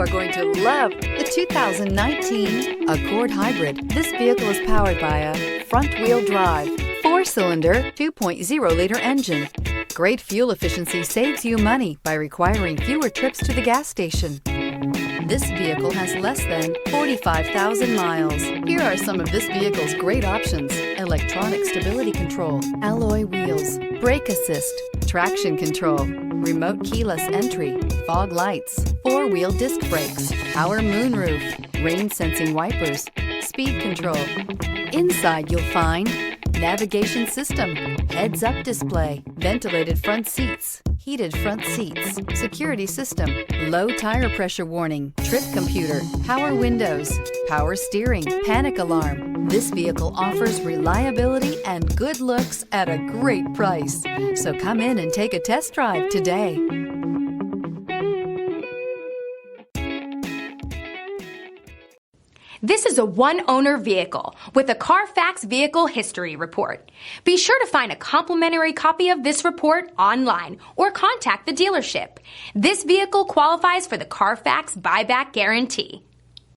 are going to love the 2019 Accord Hybrid. This vehicle is powered by a front-wheel drive, 4-cylinder, 2.0-liter engine. Great fuel efficiency saves you money by requiring fewer trips to the gas station. This vehicle has less than 45,000 miles. Here are some of this vehicle's great options: electronic stability control, alloy wheels, brake assist, traction control, remote keyless entry, fog lights, 4-wheel disc brakes, power moonroof, rain sensing wipers, speed control. Inside you'll find navigation system, heads-up display, ventilated front seats, heated front seats, security system, low tire pressure warning, trip computer, power windows, power steering, panic alarm. This vehicle offers reliability and good looks at a great price. So come in and take a test drive today. This is a one-owner vehicle with a CARFAX Vehicle History Report. Be sure to find a complimentary copy of this report online or contact the dealership. This vehicle qualifies for the CARFAX Buyback Guarantee.